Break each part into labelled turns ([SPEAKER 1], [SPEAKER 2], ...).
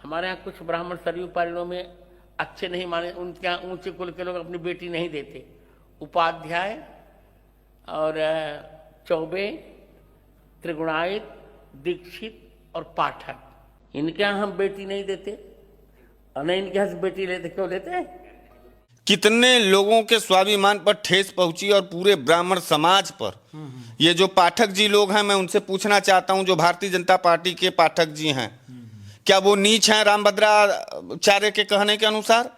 [SPEAKER 1] हमारे यहाँ कुछ ब्राह्मण सरयू पारिणों में अच्छे नहीं माने, उनके यहाँ ऊंचे कुल के लोग अपनी बेटी नहीं देते। उपाध्याय और चौबे, त्रिगुणायत, दीक्षित और पाठक, इनके यहाँ हम बेटी नहीं देते और नहीं इनके यहाँ से बेटी लेते। क्यों लेते हैं?
[SPEAKER 2] कितने लोगों के स्वाभिमान पर ठेस पहुंची और पूरे ब्राह्मण समाज पर। ये जो पाठक जी लोग हैं, मैं उनसे पूछना चाहता हूं, जो भारतीय जनता पार्टी के पाठक जी हैं, क्या वो नीच हैं रामभद्राचार्य के कहने के अनुसार?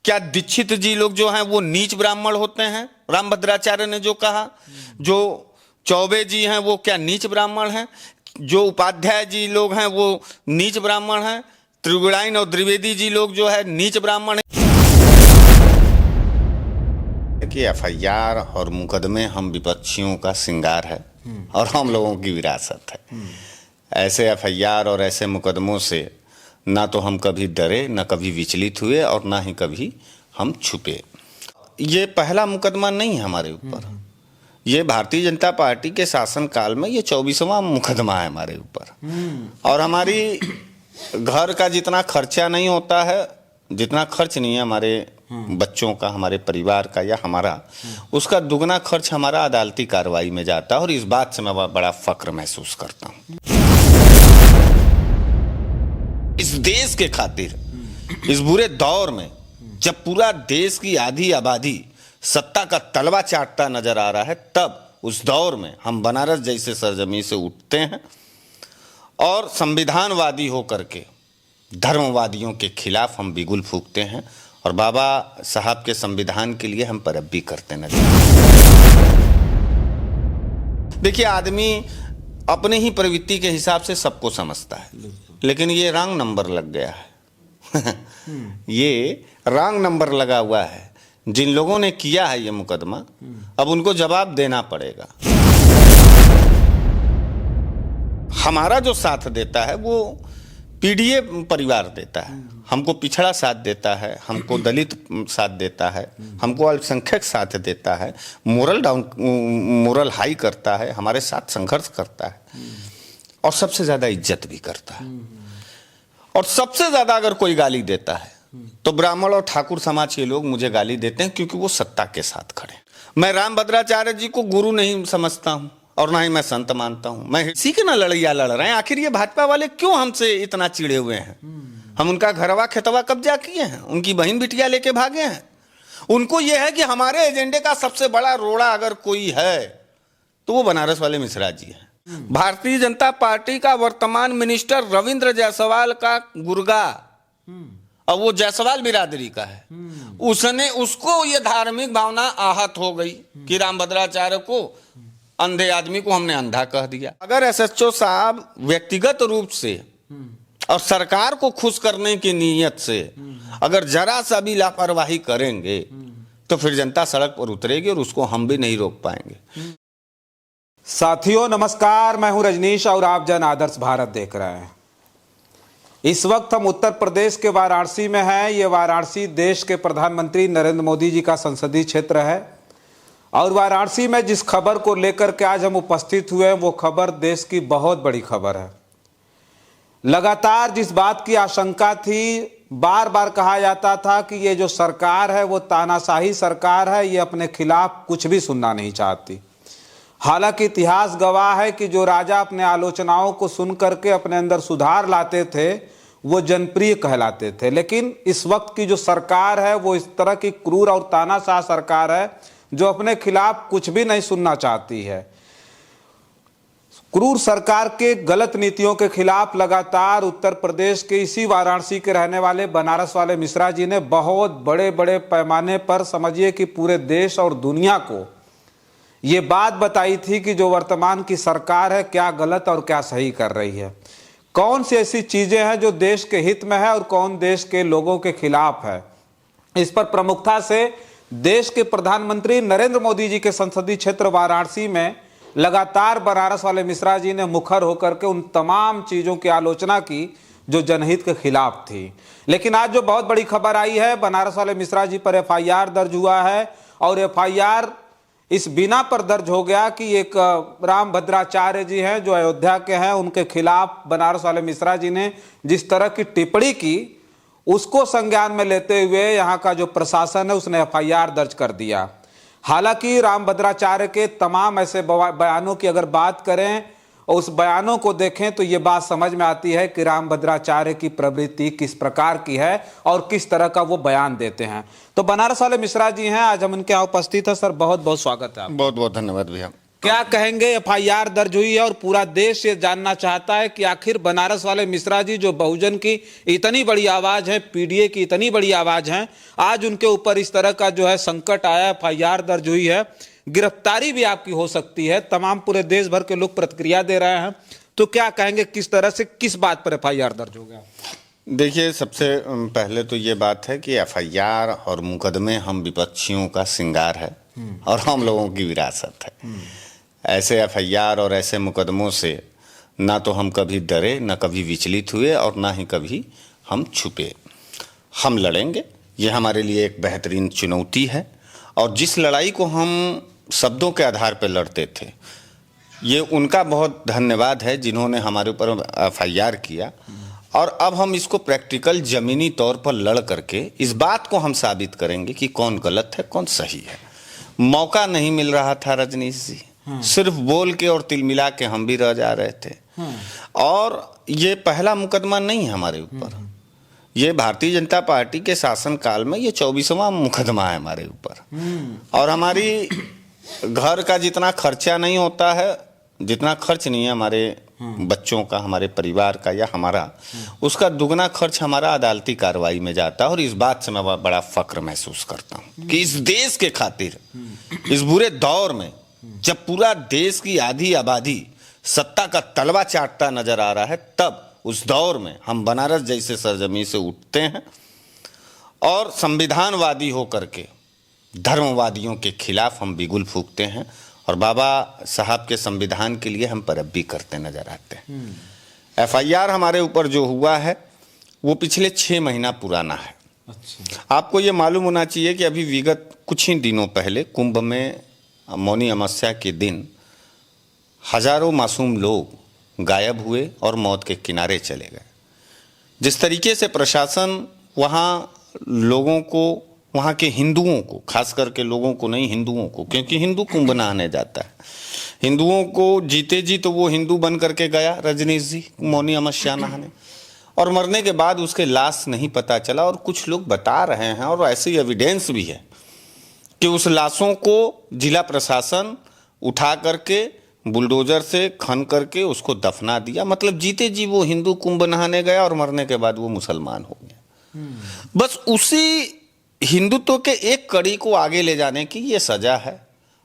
[SPEAKER 2] क्या दीक्षित जी लोग जो हैं वो नीच ब्राह्मण होते हैं रामभद्राचार्य ने जो कहा? जो चौबे जी हैं वो क्या नीच ब्राह्मण हैं? जो उपाध्याय जी लोग हैं वो नीच ब्राह्मण हैं? त्रिगुणायन और द्विवेदी जी लोग जो है नीच ब्राह्मण हैं? कि एफआईआर और मुकदमे हम विपक्षियों का श्रृंगार है और हम लोगों की विरासत है। ऐसे एफआईआर और ऐसे मुकदमों से ना तो हम कभी डरे, ना कभी विचलित हुए और ना ही कभी हम छुपे। ये पहला मुकदमा नहीं है हमारे ऊपर। ये भारतीय जनता पार्टी के शासनकाल में ये 24वां मुकदमा है हमारे ऊपर। और हमारी घर का जितना खर्चा नहीं होता है, जितना खर्च नहीं है हमारे बच्चों का, हमारे परिवार का या हमारा, उसका दुगना खर्च हमारा अदालती कार्रवाई में जाता है। और इस बात से मैं बड़ा फक्र महसूस करता हूँ। इस देश के खातिर, इस बुरे दौर में जब पूरा देश की आधी आबादी सत्ता का तलवा चाटता नजर आ रहा है, तब उस दौर में हम बनारस जैसे सरजमी से उठते हैं और संविधानवादी होकर के धर्मवादियों के खिलाफ हम बिगुल फूंकते हैं और बाबा साहब के संविधान के लिए हम परब्बी करते नजर। देखिए, आदमी अपने ही प्रवृत्ति के हिसाब से सबको समझता है, लेकिन ये रॉन्ग नंबर लग गया है। ये रॉन्ग नंबर लगा हुआ है। जिन लोगों ने किया है ये मुकदमा, अब उनको जवाब देना पड़ेगा। हमारा जो साथ देता है वो पीडीए परिवार देता है, हमको पिछड़ा साथ देता है, हमको दलित साथ देता है, हमको अल्पसंख्यक साथ देता है, मोरल हाई करता है, हमारे साथ संघर्ष करता है और सबसे ज्यादा इज्जत भी करता है। और सबसे ज्यादा अगर कोई गाली देता है तो ब्राह्मण और ठाकुर समाज के लोग मुझे गाली देते हैं, क्योंकि वो सत्ता के साथ खड़े। मैं रामभद्राचार्य जी को गुरु नहीं समझता हूं और ना ही मैं संत मानता हूं। मैं इसी के ना लड़ैया लड़ रहे हैं। आखिर ये भाजपा वाले क्यों हमसे इतना चिड़े हुए हैं? हम उनका घरवा खेतवा कब्जा किए हैं, उनकी बहन बिटिया लेके भागे हैं। उनको ये है कि हमारे एजेंडे का सबसे बड़ा रोड़ा अगर कोई है तो वो बनारस वाले मिश्रा जी हैं। भारतीय जनता पार्टी का वर्तमान मिनिस्टर रविंद्र जायसवाल का गुर्गा, और वो जायसवाल बिरादरी का है, उसको ये धार्मिक भावना आहत हो गई कि रामभद्राचार्य को, अंधे आदमी को हमने अंधा कह दिया। अगर एसएचओ साहब व्यक्तिगत रूप से और सरकार को खुश करने की नीयत से अगर जरा सा भी लापरवाही करेंगे तो फिर जनता सड़क पर उतरेगी और उसको हम भी नहीं रोक पाएंगे।
[SPEAKER 3] साथियों नमस्कार, मैं हूं रजनीश और आप जन आदर्श भारत देख रहे हैं। इस वक्त हम उत्तर प्रदेश के वाराणसी में हैं। ये वाराणसी देश के प्रधानमंत्री नरेंद्र मोदी जी का संसदीय क्षेत्र है और वाराणसी में जिस खबर को लेकर के आज हम उपस्थित हुए हैं वो खबर देश की बहुत बड़ी खबर है। लगातार जिस बात की आशंका थी, बार बार कहा जाता था कि ये जो सरकार है वो तानाशाही सरकार है, ये अपने खिलाफ कुछ भी सुनना नहीं चाहती। हालांकि इतिहास गवाह है कि जो राजा अपने आलोचनाओं को सुन करके अपने अंदर सुधार लाते थे वो जनप्रिय कहलाते थे। लेकिन इस वक्त की जो सरकार है वो इस तरह की क्रूर और तानाशाह सरकार है जो अपने खिलाफ कुछ भी नहीं सुनना चाहती है। क्रूर सरकार के गलत नीतियों के खिलाफ लगातार उत्तर प्रदेश के इसी वाराणसी के रहने वाले बनारस वाले मिश्रा जी ने बहुत बड़े बड़े पैमाने पर, समझिए कि पूरे देश और दुनिया को ये बात बताई थी कि जो वर्तमान की सरकार है क्या गलत और क्या सही कर रही है, कौन सी ऐसी चीजें हैं जो देश के हित में है और कौन देश के लोगों के खिलाफ है। इस पर प्रमुखता से देश के प्रधानमंत्री नरेंद्र मोदी जी के संसदीय क्षेत्र वाराणसी में लगातार बनारस वाले मिश्रा जी ने मुखर होकर के उन तमाम चीजों की आलोचना की जो जनहित के खिलाफ थी। लेकिन आज जो बहुत बड़ी खबर आई है, बनारस वाले मिश्रा जी पर एफआईआर दर्ज हुआ है और एफआईआर इस बिना पर दर्ज हो गया कि एक राम भद्राचार्य जी हैं जो अयोध्या के हैं, उनके खिलाफ बनारस वाले मिश्रा जी ने जिस तरह की टिप्पणी की उसको संज्ञान में लेते हुए यहाँ का जो प्रशासन है उसने एफआईआर दर्ज कर दिया। हालांकि राम भद्राचार्य के तमाम ऐसे बयानों की अगर बात करें और उस बयानों को देखें तो ये बात समझ में आती है कि राम भद्राचार्य की प्रवृत्ति किस प्रकार की है और किस तरह का वो बयान देते हैं। तो बनारस वाले मिश्रा जी हैं, आज हम उनके यहाँ उपस्थित है। सर बहुत बहुत स्वागत है आपका।
[SPEAKER 2] बहुत बहुत धन्यवाद भैया।
[SPEAKER 3] क्या कहेंगे, एफआईआर दर्ज हुई है और पूरा देश ये जानना चाहता है कि आखिर बनारस वाले मिश्रा जी जो बहुजन की इतनी बड़ी आवाज है, पीडीए की इतनी बड़ी आवाज है, आज उनके ऊपर इस तरह का जो है संकट आया, एफआईआर दर्ज हुई है, गिरफ्तारी भी आपकी हो सकती है, तमाम पूरे देश भर के लोग प्रतिक्रिया दे रहे हैं, तो क्या कहेंगे किस तरह से किस बात पर एफआईआर दर्ज हो गया?
[SPEAKER 2] देखिए, सबसे पहले तो ये बात है कि एफआईआर और मुकदमे हम विपक्षियों का श्रृंगार है और हम लोगों की विरासत है। ऐसे एफआईआर और ऐसे मुकदमों से ना तो हम कभी डरे, ना कभी विचलित हुए और ना ही कभी हम छुपे। हम लड़ेंगे, ये हमारे लिए एक बेहतरीन चुनौती है और जिस लड़ाई को हम शब्दों के आधार पर लड़ते थे, ये उनका बहुत धन्यवाद है जिन्होंने हमारे ऊपर एफआईआर किया और अब हम इसको प्रैक्टिकल ज़मीनी तौर पर लड़ करके इस बात को हम साबित करेंगे कि कौन गलत है कौन सही है। मौका नहीं मिल रहा था रजनीश जी, सिर्फ बोल के और तिलमिला के हम भी रह जा रहे थे। और ये पहला मुकदमा नहीं है हमारे ऊपर, ये भारतीय जनता पार्टी के शासन काल में ये 24वां मुकदमा है हमारे ऊपर। और हमारी घर का जितना खर्चा नहीं होता है, जितना खर्च नहीं है हमारे बच्चों का, हमारे परिवार का या हमारा, उसका दुगना खर्च हमारा अदालती कार्रवाई में जाता है। और इस बात से मैं बड़ा फक्र महसूस करता हूँ कि इस देश के खातिर इस बुरे दौर में जब पूरा देश की आधी आबादी सत्ता का तलवा चाटता नजर आ रहा है, तब उस दौर में हम बनारस जैसे सरजमी से उठते हैं और संविधानवादी होकर के धर्मवादियों के खिलाफ हम बिगुल फूंकते हैं और बाबा साहब के संविधान के लिए हम पैरवी करते नजर आते हैं। एफआईआर हमारे ऊपर जो हुआ है वो पिछले 6 महीना पुराना है। अच्छा। आपको ये मालूम होना चाहिए कि अभी विगत कुछ ही दिनों पहले कुंभ में मौनी अमावस्या के दिन हजारों मासूम लोग गायब हुए और मौत के किनारे चले गए। जिस तरीके से प्रशासन वहाँ लोगों को, वहाँ के हिंदुओं को, खास करके लोगों को नहीं हिंदुओं को, क्योंकि हिंदू कुंभ नहाने जाता है, हिंदुओं को जीते जी तो वो हिंदू बन करके गया रजनीश जी मौनी अमावस्या नहाने, और मरने के बाद उसके लाश नहीं पता चला। और कुछ लोग बता रहे हैं और ऐसी एविडेंस भी है कि उस लाशों को जिला प्रशासन उठा करके बुलडोजर से खन करके उसको दफना दिया। मतलब जीते जी वो हिंदू कुंभ नहाने गया और मरने के बाद वो मुसलमान हो गया। बस उसी हिंदुत्व के एक कड़ी को आगे ले जाने की ये सजा है।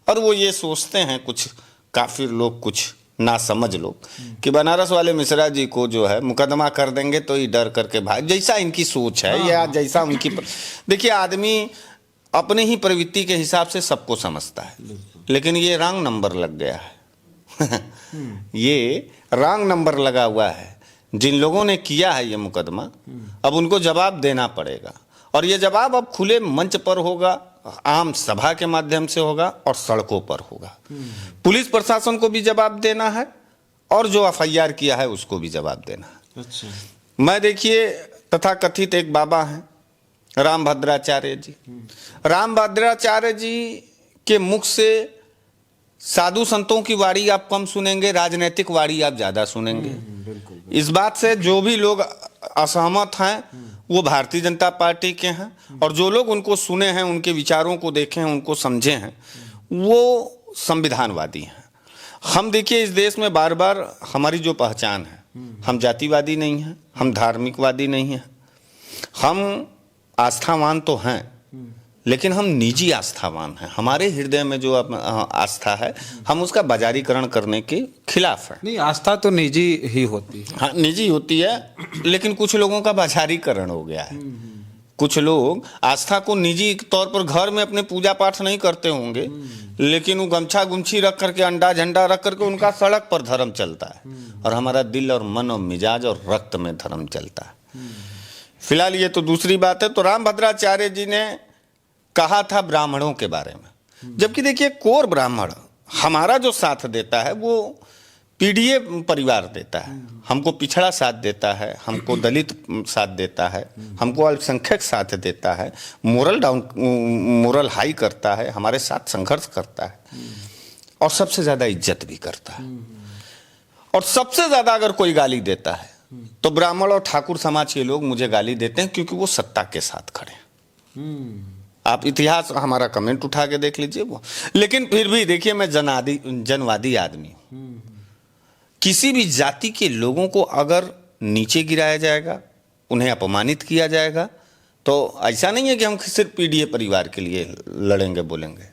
[SPEAKER 2] और वो ये सोचते हैं कुछ काफिर लोग, कुछ नासमझ लोग, कि बनारस वाले मिश्रा जी को जो है मुकदमा कर देंगे तो ही डर करके भाग, जैसा इनकी सोच है या जैसा उनकी देखिए, आदमी अपने ही प्रवृत्ति के हिसाब से सबको समझता है, लेकिन ये रॉन्ग नंबर लग गया है। ये रॉन्ग नंबर लगा हुआ है। जिन लोगों ने किया है ये मुकदमा, अब उनको जवाब देना पड़ेगा और ये जवाब अब खुले मंच पर होगा, आम सभा के माध्यम से होगा और सड़कों पर होगा। पुलिस प्रशासन को भी जवाब देना है और जो एफआईआर किया है उसको भी जवाब देना है। अच्छा। मैं देखिए, तथाकथित एक बाबा हैं राम भद्राचार्य जी। राम भद्राचार्य जी के मुख से साधु संतों की वाणी आप कम सुनेंगे, राजनीतिक वाणी आप ज्यादा सुनेंगे। इस बात से जो भी लोग असहमत हैं वो भारतीय जनता पार्टी के हैं, और जो लोग उनको सुने हैं, उनके विचारों को देखे हैं, उनको समझे हैं, वो संविधानवादी हैं। हम देखिए, इस देश में बार बार हमारी जो पहचान है, हम जातिवादी नहीं हैं, हम धार्मिकवादी नहीं हैं, हम आस्थावान तो हैं लेकिन हम निजी आस्थावान हैं। हमारे हृदय में जो आस्था है, हम उसका बाजारीकरण करने के खिलाफ हैं।
[SPEAKER 3] नहीं, आस्था तो निजी ही होती है।
[SPEAKER 2] हाँ, निजी होती है, लेकिन कुछ लोगों का बाजारीकरण हो गया है। कुछ लोग आस्था को निजी तौर पर घर में अपने पूजा पाठ नहीं करते होंगे, लेकिन वो गमछा गुमछी रख करके, अंडा झंडा रख करके उनका सड़क पर धर्म चलता है, और हमारा दिल और मन और मिजाज और रक्त में धर्म चलता है। फिलहाल ये तो दूसरी बात है। तो राम भद्राचार्य जी ने कहा था ब्राह्मणों के बारे में, जबकि देखिए कोर ब्राह्मण हमारा जो साथ देता है वो पीडीए परिवार देता है, हमको पिछड़ा साथ देता है, हमको दलित साथ देता है, हमको अल्पसंख्यक साथ देता है, मोरल हाई करता है, हमारे साथ संघर्ष करता है और सबसे ज्यादा इज्जत भी करता है। और सबसे ज्यादा अगर कोई गाली देता है तो ब्राह्मण और ठाकुर समाज के लोग मुझे गाली देते हैं, क्योंकि वो सत्ता के साथ खड़े हैं। आप इतिहास हमारा कमेंट उठा के देख लीजिए वो। लेकिन फिर भी देखिए, मैं जनवादी आदमी हूं। किसी भी जाति के लोगों को अगर नीचे गिराया जाएगा, उन्हें अपमानित किया जाएगा, तो ऐसा नहीं है कि हम सिर्फ पीडीए परिवार के लिए लड़ेंगे बोलेंगे।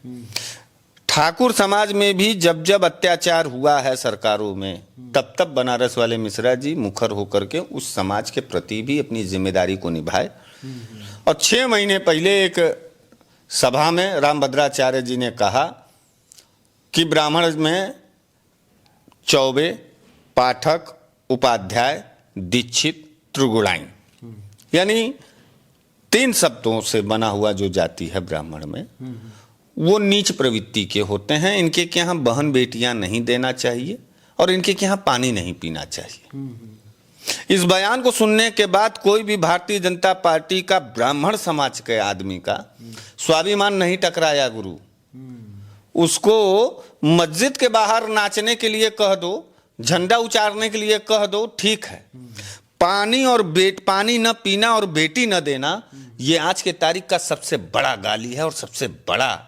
[SPEAKER 2] ठाकुर समाज में भी जब जब अत्याचार हुआ है सरकारों में, तब तब बनारस वाले मिश्रा जी मुखर होकर के उस समाज के प्रति भी अपनी जिम्मेदारी को निभाए। और 6 महीने पहले एक सभा में रामभद्राचार्य जी ने कहा कि ब्राह्मण में चौबे, पाठक, उपाध्याय, दीक्षित, त्रिगुणाइन, यानी 3 शब्दों से बना हुआ जो जाति है ब्राह्मण में, वो नीच प्रवृत्ति के होते हैं। इनके के यहाँ बहन बेटियां नहीं देना चाहिए और इनके के यहाँ पानी नहीं पीना चाहिए। इस बयान को सुनने के बाद कोई भी भारतीय जनता पार्टी का ब्राह्मण समाज के आदमी का स्वाभिमान नहीं टकराया गुरु। उसको मस्जिद के बाहर नाचने के लिए कह दो, झंडा उचारने के लिए कह दो, ठीक है। पानी न पीना और बेटी न देना, ये आज के तारीख का सबसे बड़ा गाली है और सबसे बड़ा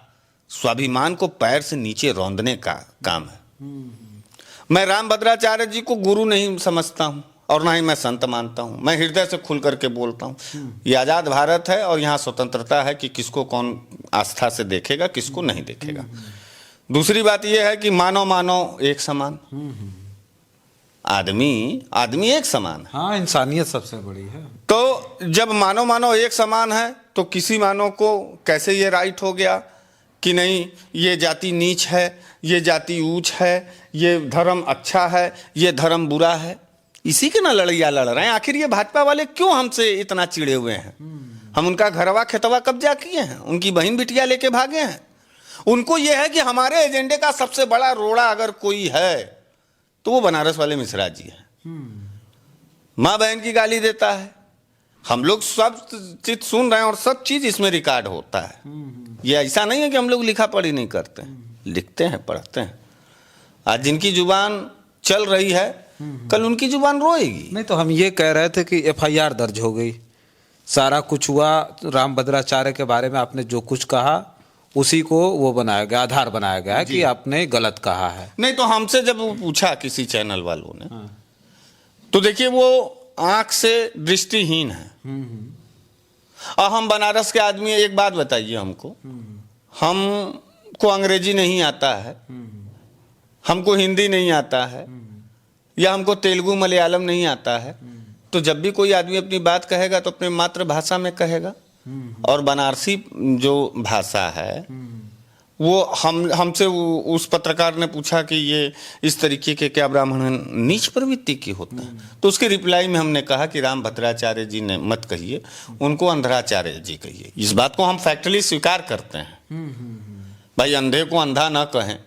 [SPEAKER 2] स्वाभिमान को पैर से नीचे रौंदने का काम है। मैं रामभद्राचार्य जी को गुरु नहीं समझता हूं और ना ही मैं संत मानता हूं। मैं हृदय से खुल करके बोलता हूं, ये आजाद भारत है और यहाँ स्वतंत्रता है कि किसको कौन आस्था से देखेगा, किसको नहीं देखेगा। दूसरी बात यह है कि मानव एक समान, आदमी एक समान है।
[SPEAKER 3] हाँ, इंसानियत सबसे बड़ी है।
[SPEAKER 2] तो जब मानव एक समान है तो किसी मानव को कैसे ये राइट हो गया कि नहीं ये जाति नीच है, ये जाति ऊंच है, ये धर्म अच्छा है, ये धर्म बुरा है। इसी के ना लड़ैया लड़ रहे हैं। आखिर ये भाजपा वाले क्यों हमसे इतना चिड़े हुए हैं? हम उनका घरवा खेतवा कब्जा किए हैं, उनकी बहन बिटिया लेके भागे हैं। उनको ये है कि हमारे एजेंडे का सबसे बड़ा रोड़ा अगर कोई है तो वो बनारस वाले मिश्रा जी हैं। माँ बहन की गाली देता है। हम लोग सब चीज सुन रहे हैं और सब चीज इसमें रिकॉर्ड होता है। ये ऐसा नहीं है कि हम लोग लिखा पढ़ी नहीं करते, लिखते हैं, पढ़ते हैं। आज जिनकी जुबान चल रही है, कल उनकी जुबान रोएगी।
[SPEAKER 3] नहीं तो हम ये कह रहे थे कि एफआईआर दर्ज हो गई, सारा कुछ हुआ, रामभद्राचार्य के बारे में आपने जो कुछ कहा उसी को वो बनाया गया, आधार बनाया गया है कि आपने गलत कहा है।
[SPEAKER 2] नहीं तो हमसे जब वो पूछा किसी चैनल वालों ने, तो देखिए वो आंख से दृष्टिहीन है और हम बनारस के आदमी। एक बात बताइए हमको, हमको अंग्रेजी नहीं आता है, हमको हिंदी नहीं आता है, या हमको तेलुगु मलयालम नहीं आता है, तो जब भी कोई आदमी अपनी बात कहेगा तो अपने मातृभाषा में कहेगा। और बनारसी जो भाषा है वो हमसे उस पत्रकार ने पूछा कि ये इस तरीके के क्या ब्राह्मण नीच प्रवृत्ति के होते हैं, तो उसके रिप्लाई में हमने कहा कि रामभद्राचार्य जी ने मत कहिए, उनको अंधराचार्य जी कहिए। इस बात को हम फैक्टली स्वीकार करते हैं। भाई अंधे को अंधा ना कहें।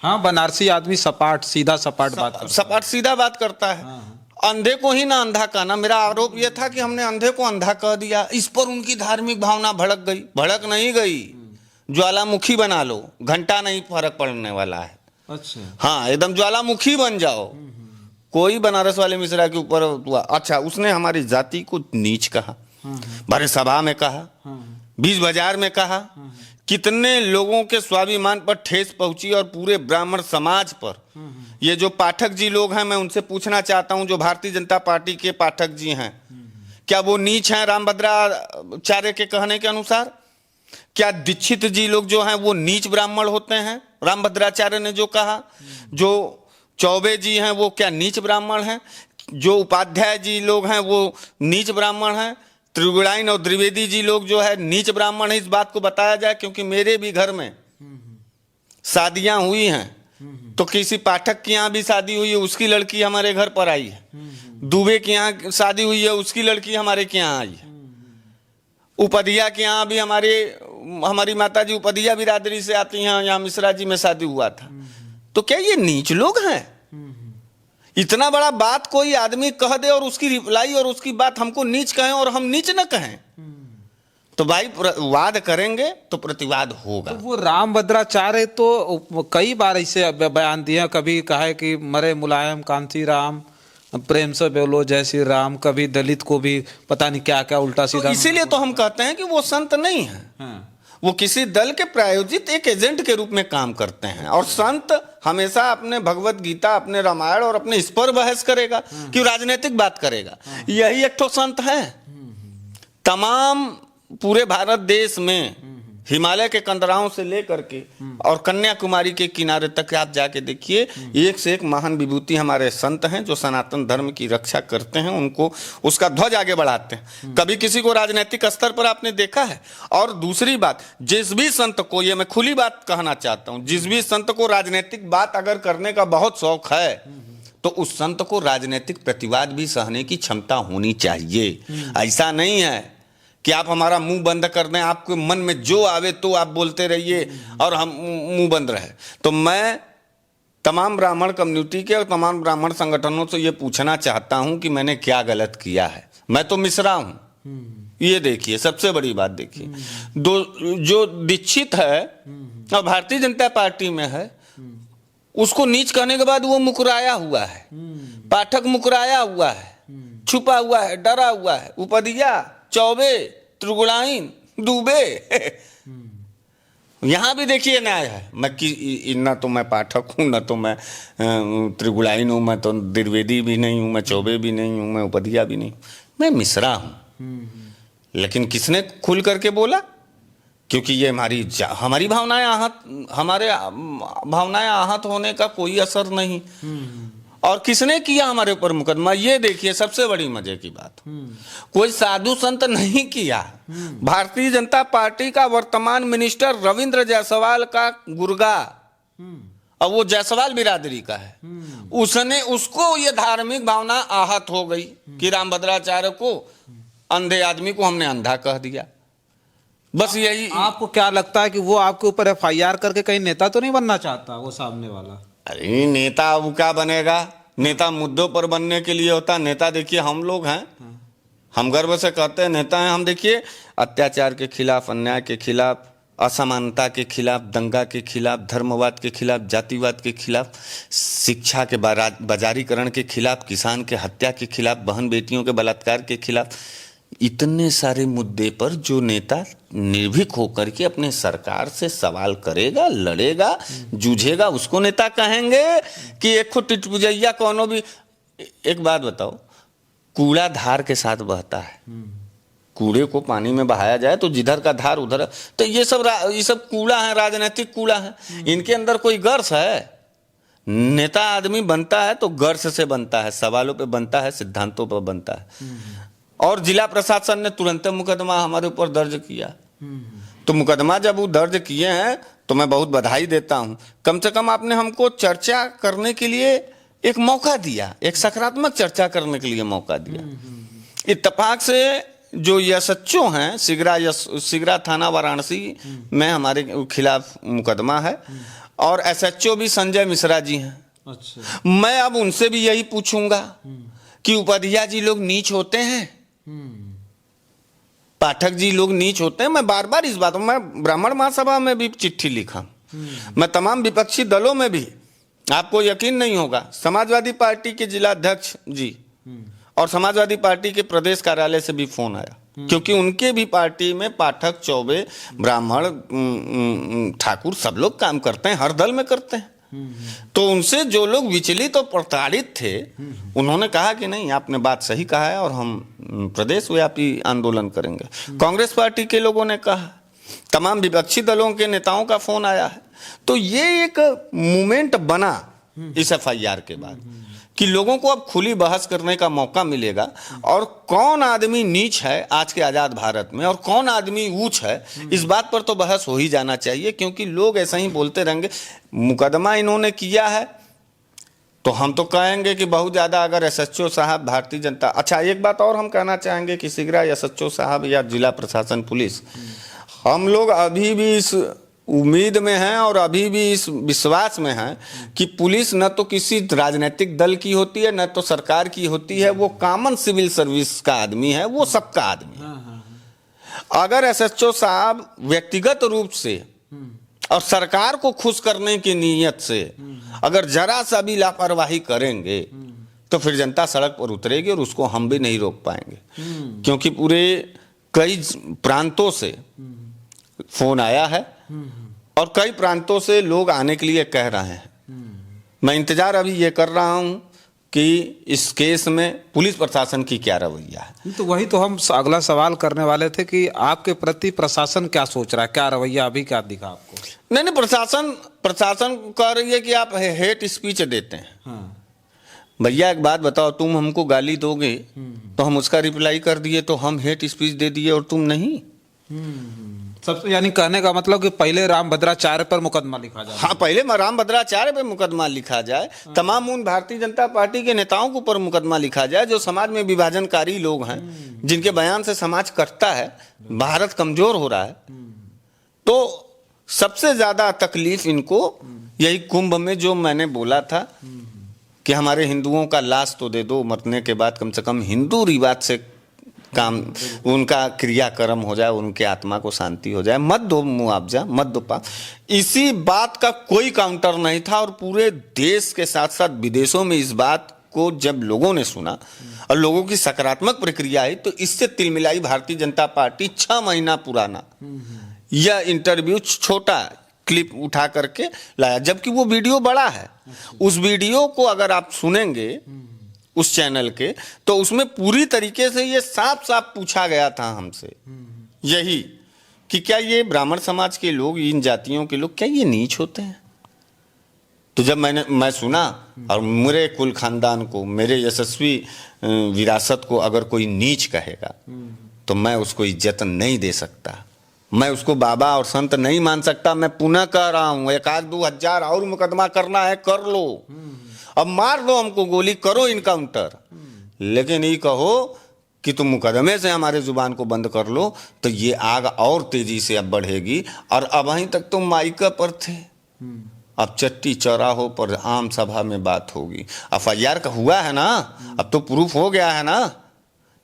[SPEAKER 3] हाँ, बनारसी आदमी सपाट सीधा बात करता है।
[SPEAKER 2] अंधे को ही ना अंधा कहना। मेरा आरोप यह था कि हमने अंधे को अंधा कह दिया। इस पर उनकी धार्मिक भावना भड़क गई। भड़क नहीं गई, ज्वालामुखी बना लो, घंटा नहीं फर्क पड़ने वाला है।
[SPEAKER 3] अच्छा,
[SPEAKER 2] हाँ, एकदम ज्वालामुखी बन जाओ। कोई बनारस वाले मिश्रा के ऊपर हुआ। अच्छा, उसने हमारी जाति को नीच कहा, भरे सभा में कहा, बीच बाजार में कहा। कितने लोगों के स्वाभिमान पर ठेस पहुंची और पूरे ब्राह्मण समाज पर। ये जो पाठक जी लोग हैं, मैं उनसे पूछना चाहता हूं, जो भारतीय जनता पार्टी के पाठक जी हैं, क्या वो नीच हैं रामभद्राचार्य के कहने के अनुसार? क्या दीक्षित जी लोग जो हैं वो नीच ब्राह्मण होते हैं रामभद्राचार्य ने जो कहा? जो चौबे जी हैं वो क्या नीच ब्राह्मण हैं? जो उपाध्याय जी लोग हैं वो नीच ब्राह्मण हैं? त्रिगुणाइन और द्विवेदी जी लोग जो है नीच ब्राह्मण है? इस बात को बताया जाए, क्योंकि मेरे भी घर में शादियां हुई हैं। तो किसी पाठक के यहाँ भी शादी हुई है, उसकी लड़की हमारे घर पर आई है। दुबे के यहाँ शादी हुई है, उसकी लड़की हमारे के यहाँ आई है। उपाध्याय के यहाँ भी हमारे हमारी माता जी उपधिया बिरादरी से आती हैं, यहाँ मिश्रा जी में शादी हुआ था। तो क्या ये नीच लोग हैं? इतना बड़ा बात कोई आदमी कह दे और उसकी रिप्लाई और उसकी बात हमको नीच कहें और हम नीच न कहें, तो भाई वाद करेंगे तो प्रतिवाद होगा।
[SPEAKER 3] तो वो राम भद्राचार्य तो कई बार ऐसे बयान दिए, कभी कहा है कि मरे मुलायम कांति राम, प्रेम से बोलो जय श्री राम, कभी दलित को भी पता नहीं क्या क्या उल्टा सीधा।
[SPEAKER 2] तो इसीलिए तो हम कहते हैं कि वो संत नहीं है।
[SPEAKER 3] हाँ।
[SPEAKER 2] वो किसी दल के प्रायोजित एक एजेंट के रूप में काम करते हैं। और संत हमेशा अपने भगवत गीता, अपने रामायण और अपने इस पर बहस करेगा कि राजनीतिक बात करेगा। यही एक ठो संत है। तमाम पूरे भारत देश में हिमालय के कंदराओं से लेकर के और कन्याकुमारी के किनारे तक आप जाके देखिए, एक से एक महान विभूति हमारे संत हैं जो सनातन धर्म की रक्षा करते हैं, उनको उसका ध्वज आगे बढ़ाते हैं। कभी किसी को राजनीतिक स्तर पर आपने देखा है? और दूसरी बात, जिस भी संत को, ये मैं खुली बात कहना चाहता हूं, जिस भी संत को राजनीतिक बात अगर करने का बहुत शौक है तो उस संत को राजनीतिक प्रतिवाद भी सहने की क्षमता होनी चाहिए। ऐसा नहीं है कि आप हमारा मुंह बंद कर दें, आपके मन में जो आवे तो आप बोलते रहिए और हम मुंह बंद रहे। तो मैं तमाम ब्राह्मण कम्युनिटी के और तमाम ब्राह्मण संगठनों से ये पूछना चाहता हूं कि मैंने क्या गलत किया है। मैं तो मिश्रा हूं। ये देखिए, सबसे बड़ी बात देखिए, जो दीक्षित है और भारतीय जनता पार्टी में है, उसको नीच कहने के बाद वो मुकराया हुआ है, पाठक मुकराया हुआ है, छुपा हुआ है, डरा हुआ है। उपधिया, चौबे, त्रिगुणाइन, दुबे, यहां भी देखिए न्याय है। मैं कि न तो मैं पाठक हूं, न तो मैं त्रिगुणाइन हूं, मैं तो द्विवेदी भी नहीं हूं, मैं चौबे भी नहीं हूं, मैं उपधिया भी नहीं हूं, मैं मिश्रा हूं। लेकिन किसने खुल करके बोला? क्योंकि ये हमारी भावनाएं आहत, हमारे भावनाएं आहत होने का कोई असर नहीं। और किसने किया हमारे ऊपर मुकदमा? ये देखिए, सबसे बड़ी मजे की बात, कोई साधु संत नहीं किया। भारतीय जनता पार्टी का वर्तमान मिनिस्टर रविंद्र जायसवाल का गुर्गा, और वो जायसवाल बिरादरी का है, उसको ये धार्मिक भावना आहत हो गई कि रामभद्राचार्य को, अंधे आदमी को हमने अंधा कह दिया। बस यही।
[SPEAKER 3] आपको क्या लगता है कि वो आपके ऊपर FIR करके कहीं नेता तो नहीं बनना चाहता वो सामने वाला?
[SPEAKER 2] अरे नेता वो क्या बनेगा? नेता मुद्दों पर बनने के लिए होता। नेता देखिए हम लोग हैं, हम गर्व से कहते हैं नेता हैं हम। देखिए, अत्याचार के खिलाफ, अन्याय के खिलाफ, असमानता के खिलाफ, दंगा के खिलाफ, धर्मवाद के खिलाफ, जातिवाद के खिलाफ, शिक्षा के बाजारीकरण के खिलाफ, किसान के हत्या के खिलाफ, बहन बेटियों के बलात्कार के खिलाफ, इतने सारे मुद्दे पर जो नेता निर्भीक होकर के अपने सरकार से सवाल करेगा, लड़ेगा, जूझेगा, उसको नेता कहेंगे कि एक खुद टिटपुजैया कोनो भी। एक बात बताओ, कूड़ा धार के साथ बहता है, कूड़े को पानी में बहाया जाए तो जिधर का धार उधर, तो ये सब कूड़ा है, राजनीतिक कूड़ा है। इनके अंदर कोई गर्स है? नेता आदमी बनता है तो गर्स से बनता है, सवालों पे बनता है, सिद्धांतों पर बनता है। और जिला प्रशासन ने तुरंत मुकदमा हमारे ऊपर दर्ज किया। तो मुकदमा जब वो दर्ज किए हैं तो मैं बहुत बधाई देता हूं। कम से कम आपने हमको चर्चा करने के लिए एक मौका दिया, एक सकारात्मक चर्चा करने के लिए मौका दिया। इत्तेफाक से जो SHO हैं, सिगरा थाना वाराणसी में हमारे खिलाफ मुकदमा है, और SHO भी संजय मिश्रा जी हैं। अच्छा। मैं अब उनसे भी यही पूछूंगा कि उपधिया जी लोग नीच होते हैं, पाठक जी लोग नीच होते हैं। मैं बार बार इस बात, मैं ब्राह्मण महासभा में भी चिट्ठी लिखा, मैं तमाम विपक्षी दलों में भी, आपको यकीन नहीं होगा, समाजवादी पार्टी के जिला अध्यक्ष जी और समाजवादी पार्टी के प्रदेश कार्यालय से भी फोन आया, क्योंकि उनके भी पार्टी में पाठक, चौबे, ब्राह्मण, ठाकुर सब लोग काम करते हैं, हर दल में करते हैं। तो उनसे जो लोग विचलित और प्रताड़ित थे, उन्होंने कहा कि नहीं, आपने बात सही कहा है और हम प्रदेश व्यापी आंदोलन करेंगे। कांग्रेस पार्टी के लोगों ने कहा, तमाम विपक्षी दलों के नेताओं का फोन आया है। तो ये एक मूवमेंट बना इस FIR के बाद कि लोगों को अब खुली बहस करने का मौका मिलेगा, और कौन आदमी नीच है आज के आज़ाद भारत में और कौन आदमी ऊंच है, इस बात पर तो बहस हो ही जाना चाहिए। क्योंकि लोग ऐसा ही बोलते रहेंगे। मुकदमा इन्होंने किया है तो हम तो कहेंगे कि बहुत ज़्यादा, अगर SHO साहब भारतीय जनता, अच्छा एक बात और हम कहना चाहेंगे कि सिगरा SHO साहब या जिला प्रशासन पुलिस, हम लोग अभी भी इस उम्मीद में हैं और अभी भी इस विश्वास में हैं कि पुलिस न तो किसी राजनीतिक दल की होती है, न तो सरकार की होती है। वो कॉमन सिविल सर्विस का आदमी है, वो सबका आदमी है। अगर एसएचओ साहब व्यक्तिगत रूप से और सरकार को खुश करने की नीयत से अगर जरा सा भी लापरवाही करेंगे तो फिर जनता सड़क पर उतरेगी और उसको हम भी नहीं रोक पाएंगे। क्योंकि पूरे कई प्रांतों से फोन आया है और कई प्रांतों से लोग आने के लिए कह रहे हैं। मैं इंतजार अभी ये कर रहा हूं कि इस केस में पुलिस प्रशासन की क्या रवैया है।
[SPEAKER 3] तो वही तो हम अगला सवाल करने वाले थे कि आपके प्रति प्रशासन क्या सोच रहा है, क्या रवैया अभी क्या दिखा आपको?
[SPEAKER 2] नहीं, प्रशासन कह रही है कि आप हेट स्पीच देते हैं। भैया एक बात बताओ, तुम हमको गाली दोगे तो हम उसका रिप्लाई कर दिए तो हम हेट स्पीच दे दिए और तुम नहीं।
[SPEAKER 3] सबसे यानी कहने का मतलब कि पहले रामभद्राचार्य पर मुकदमा लिखा जाए।
[SPEAKER 2] हाँ, पहले रामभद्राचार्य पर मुकदमा लिखा जाए, तमाम उन भारतीय जनता पार्टी के नेताओं के ऊपर मुकदमा लिखा जाए जो समाज में विभाजनकारी लोग हैं, जिनके बयान से समाज कटता है, भारत कमजोर हो रहा है। तो सबसे ज्यादा तकलीफ इनको यही कुंभ में जो मैंने बोला था कि हमारे हिंदुओं का लाश तो दे दो, मरने के बाद कम से कम हिंदू रिवाज से काम उनका क्रियाक्रम हो जाए, उनके आत्मा को शांति हो जाए, मत दो मुआवजा, मत दो पाप। इसी बात का कोई काउंटर नहीं था और पूरे देश के साथ साथ विदेशों में इस बात को जब लोगों ने सुना और लोगों की सकारात्मक प्रक्रिया आई तो इससे तिलमिलाई भारतीय जनता पार्टी 6 महीना पुराना यह इंटरव्यू छोटा क्लिप उठा करके लाया, जबकि वो वीडियो बड़ा है। उस वीडियो को अगर आप सुनेंगे उस चैनल के तो उसमें पूरी तरीके से ये साफ साफ पूछा गया था हमसे यही कि क्या ये ब्राह्मण समाज के लोग, इन जातियों के लोग, क्या ये नीच होते हैं? तो जब मैं सुना और मेरे कुल खानदान को, मेरे यशस्वी विरासत को अगर कोई नीच कहेगा तो मैं उसको इज्जत नहीं दे सकता, मैं उसको बाबा और संत नहीं मान सकता। मैं पुनः कह रहा हूं, 1-2 हजार और मुकदमा करना है कर लो, अब मार दो हमको गोली, करो इनकाउंटर, लेकिन ये कहो कि तुम मुकदमे से हमारे जुबान को बंद कर लो तो ये आग और तेजी से अब बढ़ेगी। और अब वहीं तक तुम माइका पर थे, अब चट्टी चौराहों पर आम सभा में बात होगी। FIR का हुआ है ना, अब तो प्रूफ हो गया है ना।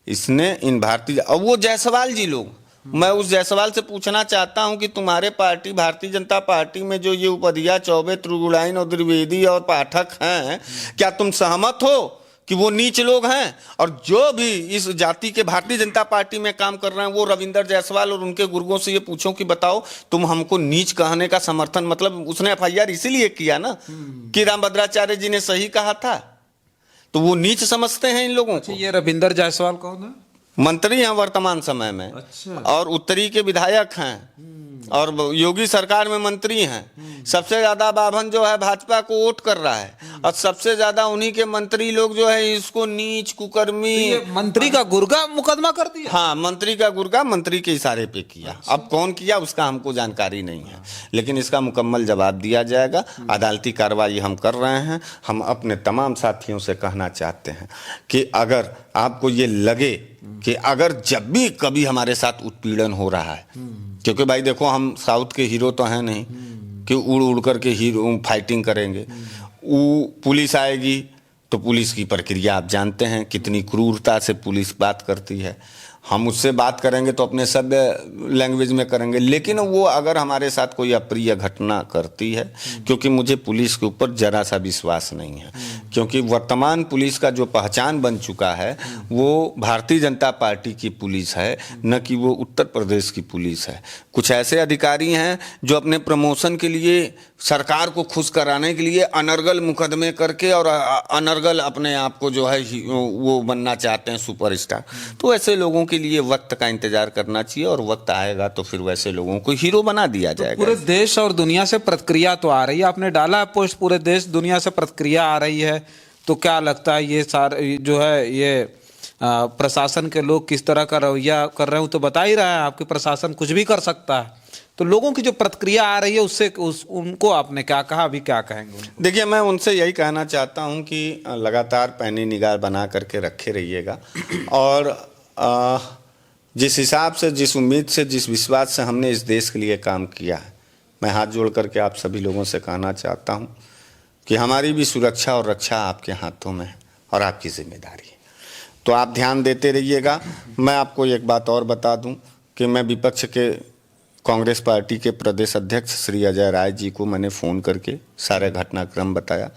[SPEAKER 2] इसने इन भारतीय, अब वो जायसवाल जी लोग, मैं उस जायसवाल से पूछना चाहता हूं कि तुम्हारे पार्टी भारतीय जनता पार्टी में जो ये उपधिया, चौबे, त्रिगुणाइन और द्विवेदी और पाठक हैं, क्या तुम सहमत हो कि वो नीच लोग हैं? और जो भी इस जाति के भारतीय जनता पार्टी में काम कर रहे हैं वो रविंदर जायसवाल और उनके गुर्गों से ये पूछो कि बताओ तुम हमको नीच कहने का समर्थन, मतलब उसने FIR इसीलिए किया ना कि रामभद्राचार्य जी ने सही कहा था, तो वो नीच समझते हैं इन लोगों को।
[SPEAKER 3] ये रविंदर जायसवाल कौन है?
[SPEAKER 2] मंत्री हैं वर्तमान समय में।
[SPEAKER 3] अच्छा।
[SPEAKER 2] और उत्तरी के विधायक हैं और योगी सरकार में मंत्री हैं। सबसे ज्यादा बाभन जो है भाजपा को वोट कर रहा है और सबसे ज्यादा उन्हीं के मंत्री लोग जो है इसको नीच, कुकर्मी।
[SPEAKER 3] ये मंत्री का गुर्गा मुकदमा कर दिया?
[SPEAKER 2] हाँ, मंत्री का गुर्गा मंत्री के इशारे पे किया। अच्छा। अब कौन किया उसका हमको जानकारी नहीं है, लेकिन इसका मुकम्मल जवाब दिया जाएगा। अदालती कार्रवाई हम कर रहे हैं। हम अपने तमाम साथियों से कहना चाहते हैं कि अगर आपको ये लगे कि अगर जब भी कभी हमारे साथ उत्पीड़न हो रहा है, क्योंकि भाई देखो हम साउथ के हीरो तो हैं नहीं कि उड़ उड़ करके हीरो फाइटिंग करेंगे। वो पुलिस आएगी तो पुलिस की प्रक्रिया आप जानते हैं, कितनी क्रूरता से पुलिस बात करती है। हम उससे बात करेंगे तो अपने सभ्य लैंग्वेज में करेंगे, लेकिन वो अगर हमारे साथ कोई अप्रिय घटना करती है, क्योंकि मुझे पुलिस के ऊपर जरा सा विश्वास नहीं है, क्योंकि वर्तमान पुलिस का जो पहचान बन चुका है वो भारतीय जनता पार्टी की पुलिस है, न कि वो उत्तर प्रदेश की पुलिस है। कुछ ऐसे अधिकारी हैं जो अपने प्रमोशन के लिए, सरकार को खुश कराने के लिए अनर्गल मुकदमे करके और अनर्गल अपने आप को जो है वो बनना चाहते हैं सुपरस्टार। तो ऐसे लोगों के लिए वक्त का इंतजार करना चाहिए और वक्त आएगा तो फिर वैसे लोगों को हीरो बना दिया जाएगा।
[SPEAKER 3] पूरे देश और दुनिया से प्रतिक्रिया तो आ रही है, आपने डाला है पोस्ट, पूरे देश दुनिया से प्रतिक्रिया आ रही है, तो क्या लगता है ये सारे जो है ये प्रशासन के लोग किस तरह का रवैया कर रहे हो? तो बता ही रहा है आपके प्रशासन कुछ भी कर सकता है, तो लोगों की जो प्रतिक्रिया आ रही है उससे उनको आपने क्या कहा, अभी क्या कहेंगे?
[SPEAKER 2] देखिए, मैं उनसे यही कहना चाहता हूं कि लगातार पैनी निगाह बना करके रखे रहिएगा और जिस हिसाब से, जिस उम्मीद से, जिस विश्वास से हमने इस देश के लिए काम किया है, मैं हाथ जोड़ करके आप सभी लोगों से कहना चाहता हूं कि हमारी भी सुरक्षा और रक्षा आपके हाथों में है और आपकी जिम्मेदारी है। तो आप ध्यान देते रहिएगा। मैं आपको एक बात और बता दूं कि मैं विपक्ष के कांग्रेस पार्टी के प्रदेश अध्यक्ष श्री अजय राय जी को मैंने फ़ोन करके सारा घटनाक्रम बताया।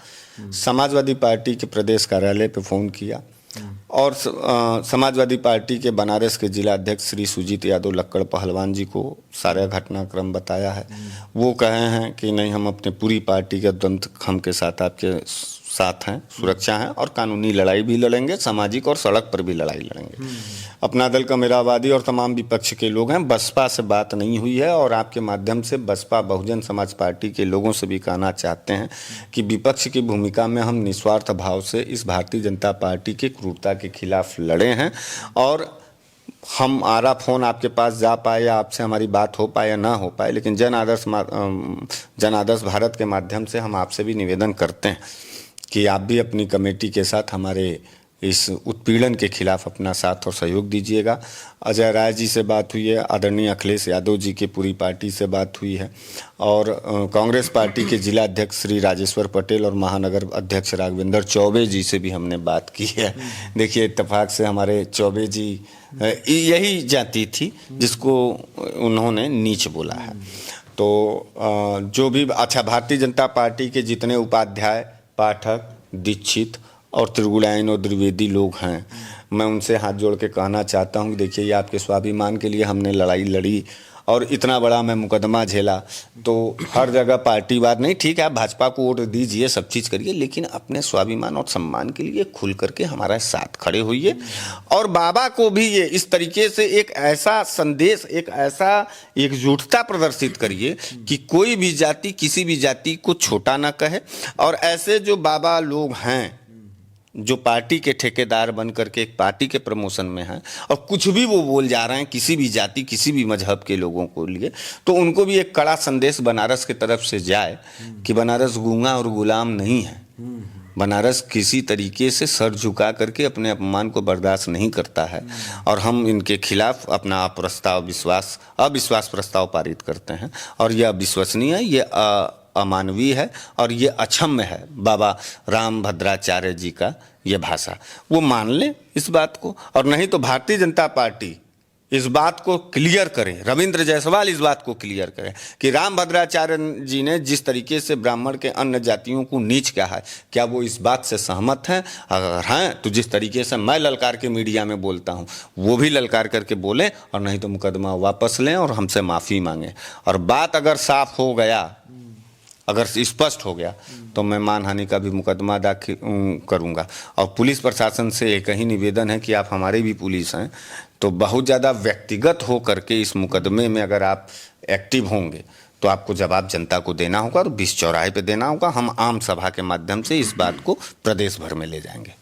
[SPEAKER 2] समाजवादी पार्टी के प्रदेश कार्यालय पे फ़ोन किया और समाजवादी पार्टी के बनारस के जिला अध्यक्ष श्री सुजीत यादव लक्कड़ पहलवान जी को सारा घटनाक्रम बताया है। वो कहे हैं कि नहीं, हम अपने पूरी पार्टी के दंत खम के साथ आपके साथ हैं, सुरक्षा है और कानूनी लड़ाई भी लड़ेंगे, सामाजिक और सड़क पर भी लड़ाई लड़ेंगे। अपना दल कमेरावादी और तमाम विपक्ष के लोग हैं, बसपा से बात नहीं हुई है और आपके माध्यम से बसपा बहुजन समाज पार्टी के लोगों से भी कहना चाहते हैं कि विपक्ष की भूमिका में हम निस्वार्थ भाव से इस भारतीय जनता पार्टी की क्रूरता के खिलाफ लड़े हैं और हमारा फ़ोन आपके पास जा पाए या आपसे हमारी बात हो पाए या ना हो पाए, लेकिन जन आदर्श भारत के माध्यम से हम आपसे भी निवेदन करते हैं कि आप भी अपनी कमेटी के साथ हमारे इस उत्पीड़न के खिलाफ अपना साथ और सहयोग दीजिएगा। अजय राय जी से बात हुई है, आदरणीय अखिलेश यादव जी की पूरी पार्टी से बात हुई है और कांग्रेस पार्टी के जिला अध्यक्ष श्री राजेश्वर पटेल और महानगर अध्यक्ष राघवेंद्र चौबे जी से भी हमने बात की है। देखिए, इत्तेफाक से हमारे चौबे जी यही जाति थी जिसको उन्होंने नीच बोला है। तो जो भी अच्छा, भारतीय जनता पार्टी के जितने उपाध्याय, पाठक, दीक्षित और त्रिगुणायन और द्विवेदी लोग हैं, मैं उनसे हाथ जोड़ के कहना चाहता हूं कि देखिए, ये आपके स्वाभिमान के लिए हमने लड़ाई लड़ी और इतना बड़ा मैं मुकदमा झेला। तो हर जगह पार्टीवाद नहीं, ठीक है, आप भाजपा को वोट दीजिए, सब चीज़ करिए, लेकिन अपने स्वाभिमान और सम्मान के लिए खुल करके हमारा साथ खड़े होइए। और बाबा को भी ये इस तरीके से एक ऐसा संदेश, एक ऐसा एकजुटता प्रदर्शित करिए कि कोई भी जाति किसी भी जाति को छोटा ना कहे। और ऐसे जो बाबा लोग हैं जो पार्टी के ठेकेदार बन करके एक पार्टी के प्रमोशन में हैं और कुछ भी वो बोल जा रहे हैं किसी भी जाति, किसी भी मजहब के लोगों को लिए, तो उनको भी एक कड़ा संदेश बनारस की तरफ से जाए कि बनारस गूंगा और गुलाम नहीं है। बनारस किसी तरीके से सर झुका करके अपने अपमान को बर्दाश्त नहीं करता है और हम इनके खिलाफ अपना अविश्वास प्रस्ताव पारित करते हैं। और यह अविश्वसनीय है, ये अमानवीय है और ये अक्षम्य है। बाबा राम भद्राचार्य जी का ये भाषा वो मान ले इस बात को, और नहीं तो भारतीय जनता पार्टी इस बात को क्लियर करे, रविंद्र जायसवाल इस बात को क्लियर करे कि राम भद्राचार्य जी ने जिस तरीके से ब्राह्मण के अन्य जातियों को नीच कहा है, क्या वो इस बात से सहमत हैं? अगर हैं तो जिस तरीके से मैं ललकार के मीडिया में बोलता हूं वो भी ललकार करके बोलें, और नहीं तो मुकदमा वापस लें और हमसे माफ़ी मांगें। और बात अगर साफ हो गया, अगर स्पष्ट हो गया, तो मैं मानहानि का भी मुकदमा दाखिल करूंगा। और पुलिस प्रशासन से एक ही निवेदन है कि आप हमारे भी पुलिस हैं, तो बहुत ज़्यादा व्यक्तिगत हो करके इस मुकदमे में अगर आप एक्टिव होंगे तो आपको जवाब जनता को देना होगा और 20 चौराहे पे देना होगा। हम आम सभा के माध्यम से इस बात को प्रदेश भर में ले जाएंगे।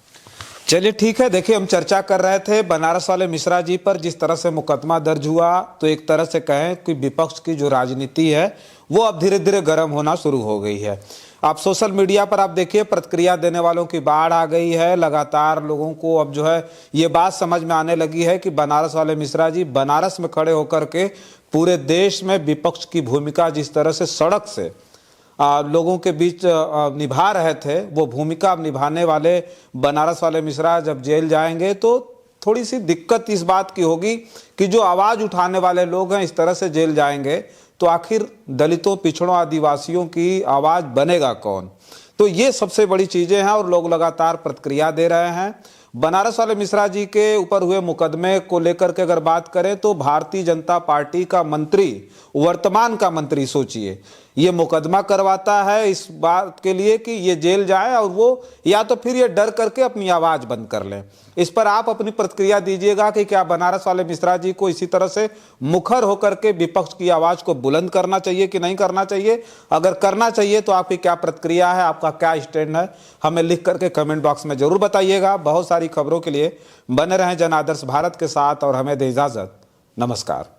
[SPEAKER 3] चलिए ठीक है। देखिए, हम चर्चा कर रहे थे बनारस वाले मिश्रा जी पर जिस तरह से मुकदमा दर्ज हुआ, तो एक तरह से कहें कि विपक्ष की जो राजनीति है वो अब धीरे धीरे गर्म होना शुरू हो गई है। आप सोशल मीडिया पर आप देखिए, प्रतिक्रिया देने वालों की बाढ़ आ गई है। लगातार लोगों को अब जो है ये बात समझ में आने लगी है कि बनारस वाले मिश्रा जी बनारस में खड़े होकर के पूरे देश में विपक्ष की भूमिका जिस तरह से सड़क से लोगों के बीच निभा रहे थे, वो भूमिका निभाने वाले बनारस वाले मिश्रा जब जेल जाएंगे तो थोड़ी सी दिक्कत इस बात की होगी कि जो आवाज़ उठाने वाले लोग हैं इस तरह से जेल जाएंगे तो आखिर दलितों, पिछड़ों, आदिवासियों की आवाज़ बनेगा कौन? तो ये सबसे बड़ी चीज़ें हैं और लोग लगातार प्रतिक्रिया दे रहे हैं। बनारस वाले मिश्रा जी के ऊपर हुए मुकदमे को लेकर के अगर बात करें तो भारतीय जनता पार्टी का मंत्री, वर्तमान का मंत्री, सोचिए, ये मुकदमा करवाता है इस बात के लिए कि ये जेल जाए और वो या तो फिर ये डर करके अपनी आवाज़ बंद कर लें। इस पर आप अपनी प्रतिक्रिया दीजिएगा कि क्या बनारस वाले मिश्रा जी को इसी तरह से मुखर होकर के विपक्ष की आवाज़ को बुलंद करना चाहिए कि नहीं करना चाहिए? अगर करना चाहिए तो आपकी क्या प्रतिक्रिया है, आपका क्या स्टैंड है, हमें लिख करके कमेंट बॉक्स में जरूर बताइएगा। बहुत सारी खबरों के लिए बने रहें जन आदर्श भारत के साथ और हमें दें इजाज़त। नमस्कार।